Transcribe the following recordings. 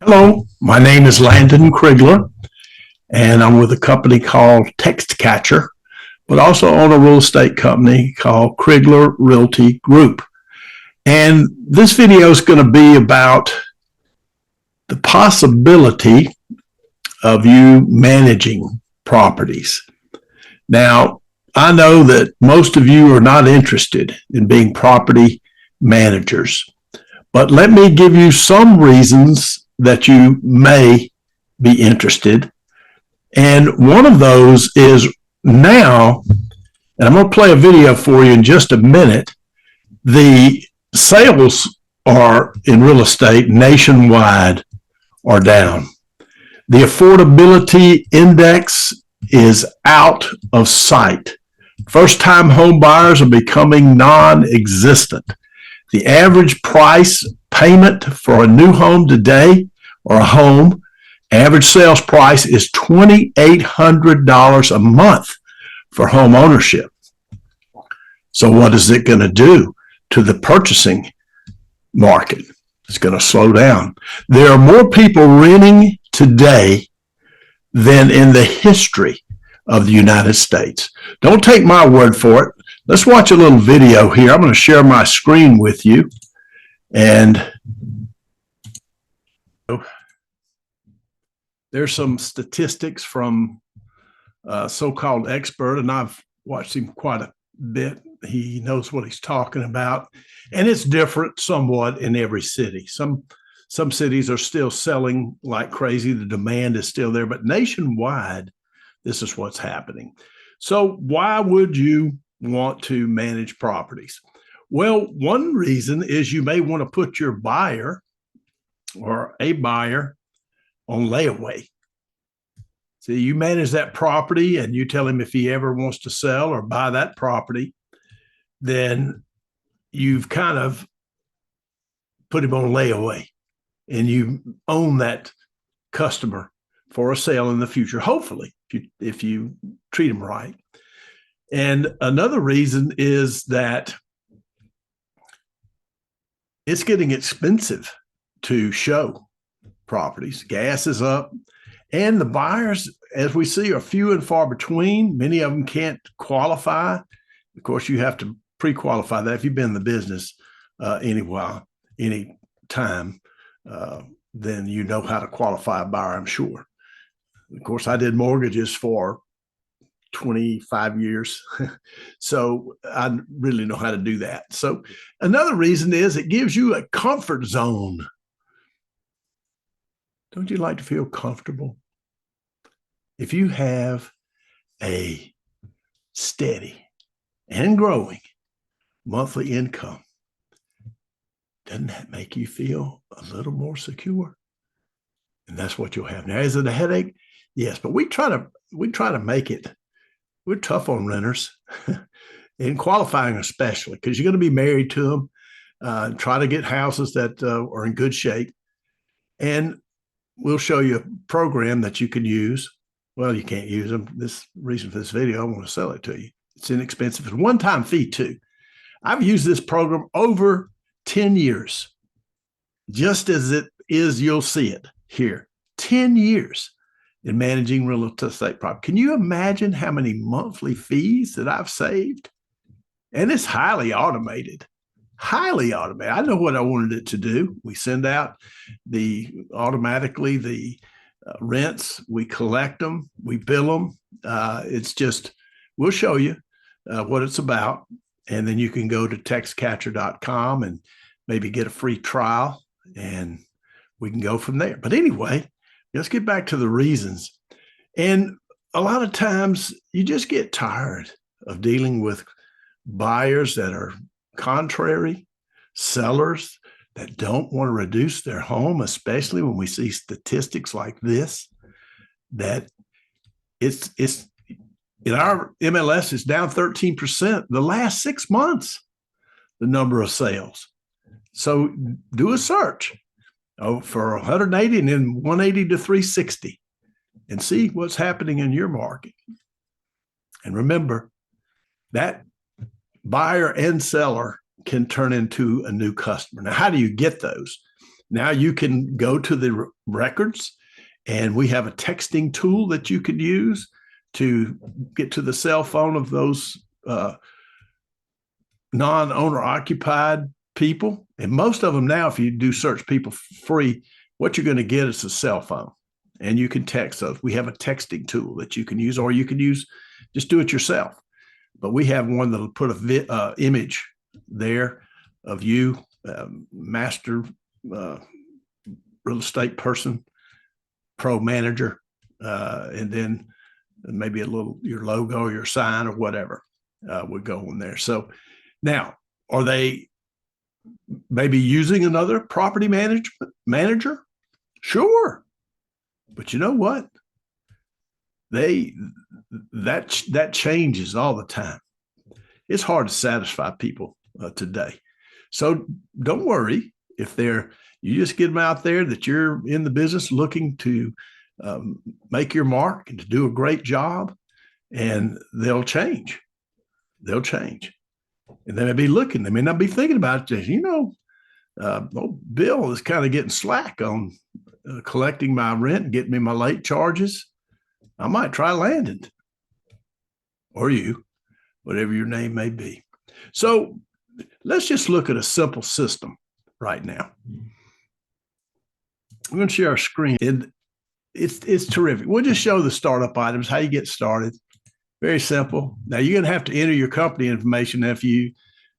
Hello, my name is Landon Krigler, and I'm with a company called Text Catcher, but also own a real estate company called Krigler Realty Group. And this video is going to be about the possibility of you managing properties. Now, I know that most of you are not interested in being property managers, but let me give you some reasons that you may be interested. And one of those is now, and I'm going to play a video for you in just a minute, the sales are in real estate nationwide are down. The affordability index is out of sight. First-time home buyers are becoming non-existent. The average price payment for a new home today, or a home, average sales price is $2,800 a month for home ownership. So what is it going to do to the purchasing market? It's going to slow down. There are more people renting today than in the history of the United States. Don't take my word for it. Let's watch a little video here. I'm going to share my screen with you. And there's some statistics from a so-called expert, and I've watched him quite a bit. He knows what he's talking about, and it's different somewhat in every city. Some cities are still selling like crazy. The demand is still there, but nationwide, this is what's happening. So why would you want to manage properties? Well, one reason is you may want to put your buyer or a buyer on layaway. So you manage that property and you tell him if he ever wants to sell or buy that property, then you've kind of put him on layaway and you own that customer for a sale in the future, hopefully, if you treat him right. And another reason is that it's getting expensive to show properties. Gas is up, and the buyers, as we see, are few and far between. Many of them can't qualify. Of course, you have to pre-qualify that if you've been in the business any time, then you know how to qualify a buyer, I'm sure. Of course, I did mortgages for 25 years. So I really know how to do that. So another reason is it gives you a comfort zone. Don't you like to feel comfortable? If you have a steady and growing monthly income, doesn't that make you feel a little more secure? And that's what you'll have. Now, is it a headache? Yes, but we try to make it. We're tough on renters and qualifying especially, because you're going to be married to them. Try to get houses that are in good shape. And we'll show you a program that you can use. Well, you can't use them. This reason for this video, I want to sell it to you. It's inexpensive. It's a one-time fee too. I've used this program over 10 years. Just as it is, you'll see it here. 10 years in managing real estate property. Can you imagine how many monthly fees that I've saved? And it's highly automated. Highly automated. I know what I wanted it to do. We send out automatically the rents, we collect them, we bill them. It's just, we'll show you what it's about. And then you can go to textcatcher.com and maybe get a free trial, and we can go from there. But anyway, let's get back to the reasons. And a lot of times you just get tired of dealing with buyers that are contrary, sellers that don't want to reduce their home, especially when we see statistics like this, that it's in our MLS is down 13% the last 6 months, the number of sales. So do a search for 180 and then 180 to 360 and see what's happening in your market. And remember, that buyer and seller can turn into a new customer. Now, how do you get those? Now you can go to the records, and we have a texting tool that you can use to get to the cell phone of those non-owner occupied people. And most of them now, if you do search people free, what you're going to get is a cell phone, and you can text those. We have a texting tool that you can use, or you can use, just do it yourself. But we have one that'll put a image there of you, master real estate person, pro manager, and then maybe a little your logo, your sign, or whatever would go in there. So now, are they maybe using another property manager? Sure, but you know what? That changes all the time. It's hard to satisfy people today. So don't worry if you just get them out there that you're in the business looking to make your mark and to do a great job, and they'll change. They'll change. And they may be looking, they may not be thinking about it. Old Bill is kind of getting slack on collecting my rent and getting me my late charges. I might try Landon, or you, whatever your name may be. So let's just look at a simple system right now. I'm going to share our screen. It's terrific. We'll just show the startup items, how you get started. Very simple. Now you're going to have to enter your company information. If you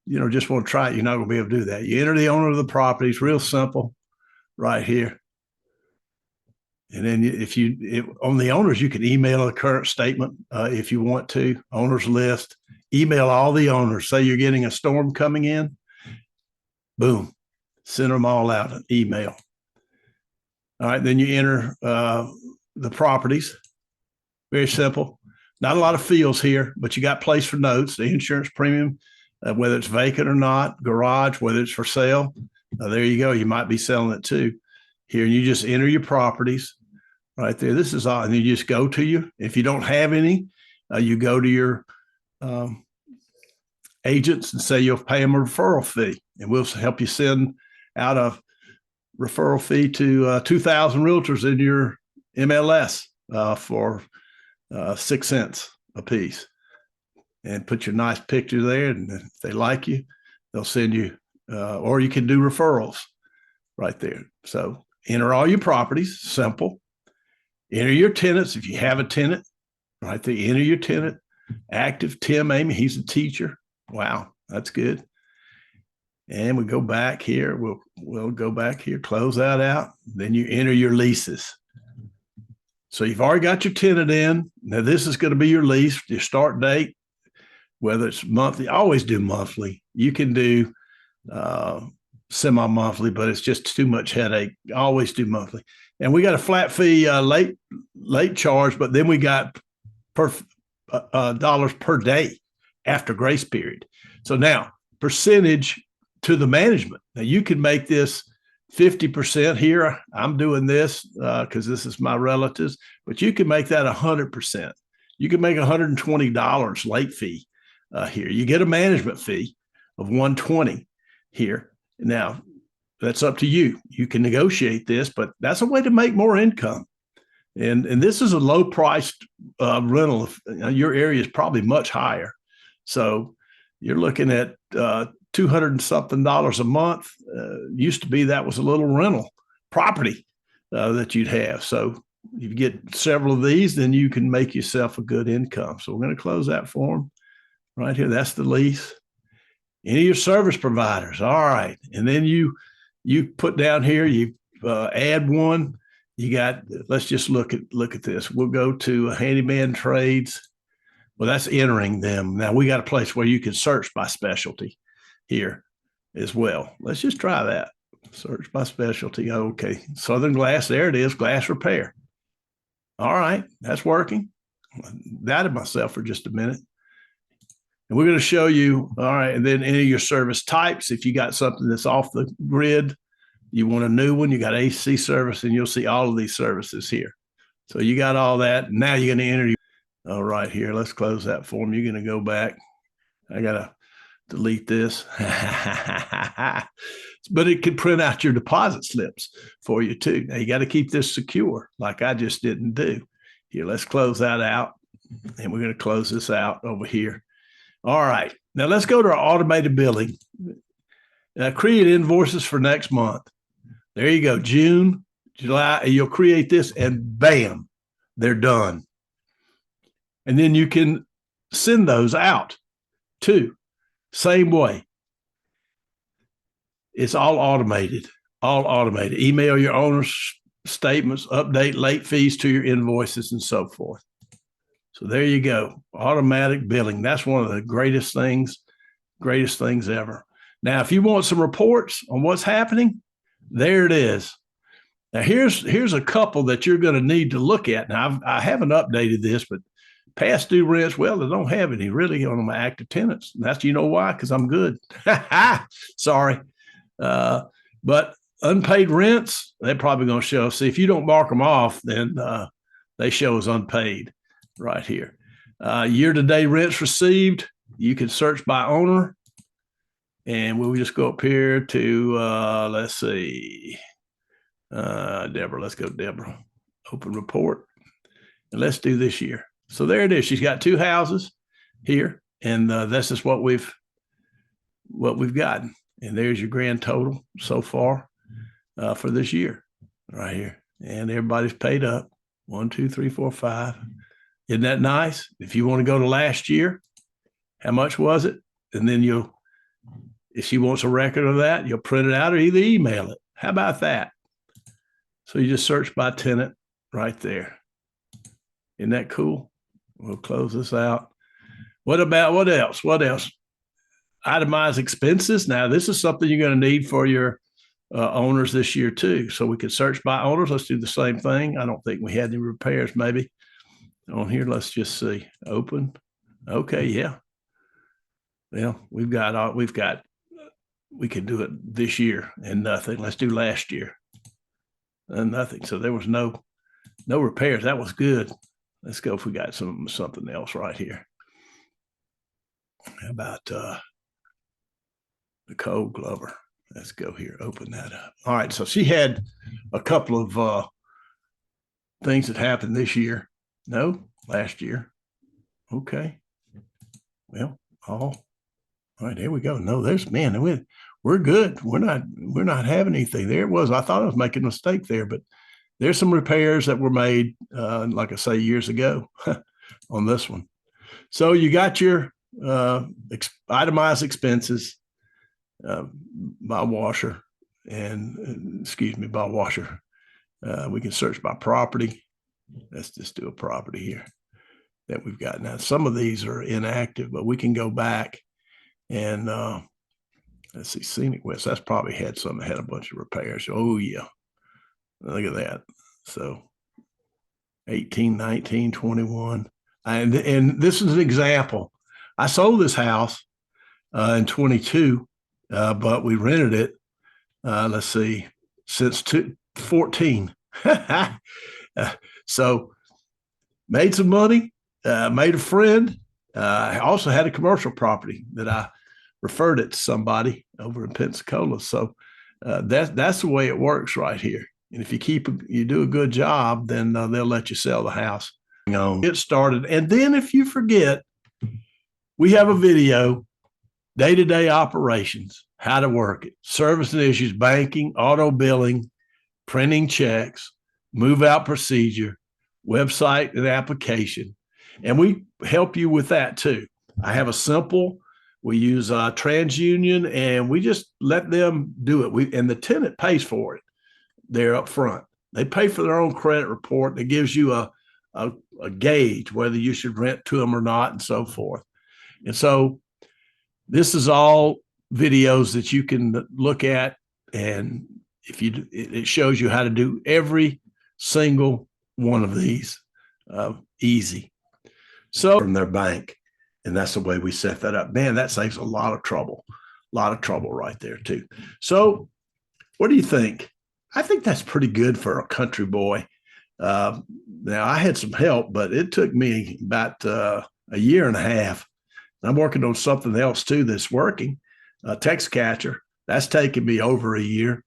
just want to try it, you're not going to be able to do that. You enter the owner of the property. It's real simple right here. And then on the owners, you can email a current statement if you want to. Owners list, email all the owners. Say you're getting a storm coming in, boom, send them all out an email. All right, then you enter the properties. Very simple. Not a lot of fields here, but you got place for notes, the insurance premium, whether it's vacant or not, garage, whether it's for sale. There you go. You might be selling it too. Here, you just enter your properties right there. This is all, and you just go to you. If you don't have any, you go to your agents and say you'll pay them a referral fee, and we'll help you send out a referral fee to 2,000 realtors in your MLS for 6 cents a piece, and put your nice picture there. And if they like you, they'll send you, or you can do referrals right there. So enter all your properties, simple. Enter your tenants if you have a tenant, right there. Enter your tenant, active. Tim Amy, he's a teacher. Wow, that's good. And we go back here. We'll go back here, close that out. Then you enter your leases. So you've already got your tenant in. Now this is going to be your lease, your start date, whether it's monthly. I always do monthly. You can do semi-monthly, but it's just too much headache. I always do monthly. And we got a flat fee late charge, but then we got dollars per day after grace period. So now percentage to the management. Now you can make this 50% here. I'm doing this because this is my relatives, but you can make that 100%. You can make $120 late fee here. You get a management fee of $120 here. Now that's up to you. You can negotiate this, but that's a way to make more income. And this is a low priced rental. Your area is probably much higher. So you're looking at $200 and something a month. Used to be that was a little rental property that you'd have. So if you get several of these, then you can make yourself a good income. So we're going to close that form right here. That's the lease. Any of your service providers. All right. And then you put down here, you add one. You got, let's just look at this. We'll go to handyman trades. Well, that's entering them. Now we got a place where you can search by specialty here as well. Let's just try that. Search by specialty. Okay. Southern Glass. There it is. Glass repair. All right. That's working. I doubted myself for just a minute. And we're going to show you, all right, and then any of your service types. If you got something that's off the grid, you want a new one, you got AC service, and you'll see all of these services here. So you got all that. Now you're going to enter. All right, here, let's close that form. You're going to go back. I got to delete this. but it can print out your deposit slips for you too. Now you got to keep this secure, like I just didn't do. Here, let's close that out, and we're going to close this out over here. All right, now let's go to our automated billing. Create invoices for next month. There you go, June, July. You'll create this, and bam, they're done. And then you can send those out too. Same way. It's all automated, all automated. Email your owner's statements, update late fees to your invoices, and so forth. So there you go. Automatic billing. That's one of the greatest things ever. Now, if you want some reports on what's happening, there it is. Now, here's a couple that you're going to need to look at. Now, I haven't updated this, but past due rents, well, they don't have any really on my active tenants. And that's, you know why? Because I'm good. Sorry. But unpaid rents, they're probably going to show. See, if you don't mark them off, then they show as unpaid right here. Year-to-date rents received, you can search by owner. And we'll just go up here to, let's see, Deborah. Let's go, Deborah. Open report. And let's do this year. So there it is. She's got 2 houses here, and this is what we've gotten. And there's your grand total so far for this year, right here. And everybody's paid up. 1, 2, 3, 4, 5. Isn't that nice? If you want to go to last year, how much was it? And then if she wants a record of that, you'll print it out or either email it. How about that? So you just search by tenant right there. Isn't that cool? We'll close this out. What else? What else? Itemize expenses. Now, this is something you're going to need for your owners this year too. So we could search by owners. Let's do the same thing. I don't think we had any repairs maybe on here. Let's just see. Open. Okay, yeah. Well, we could do it this year and nothing. Let's do last year and nothing. So there was no repairs. That was good. Let's go if we got something else right here. How about Nicole Glover? Let's go here. Open that up. All right. So she had a couple of things that happened this year. No, last year. Okay. Well, all right, here we go. No, we're good. We're not having anything. There it was. I thought I was making a mistake there, but there's some repairs that were made, like I say, years ago on this one. So you got your itemized expenses by washer by washer. We can search by property. Let's just do a property here that we've got. Now, some of these are inactive, but we can go back and let's see, Scenic West. That's probably had a bunch of repairs. Oh, yeah. Look at that. So 18, 19, 21. And this is an example. I sold this house in 22, but we rented it, let's see, since 14. So made some money, made a friend. I also had a commercial property that I referred it to somebody over in Pensacola. So that's the way it works right here. And if you do a good job, then they'll let you sell the house. Get started. And then if you forget, we have a video, day-to-day operations, how to work it, service and issues, banking, auto billing, printing checks, move-out procedure, website and application. And we help you with that too. I have a simple, we use TransUnion, and we just let them do it. And the tenant pays for it. They're up front. They pay for their own credit report. It gives you a gauge whether you should rent to them or not, and so forth. And so this is all videos that you can look at, and it shows you how to do every single one of these easy. So from their bank, and that's the way we set that up. Man, that saves a lot of trouble right there too. So what do you think? I think that's pretty good for a country boy. Now I had some help, but it took me about a year and a half. I'm working on something else too that's working, a text catcher. That's taken me over a year.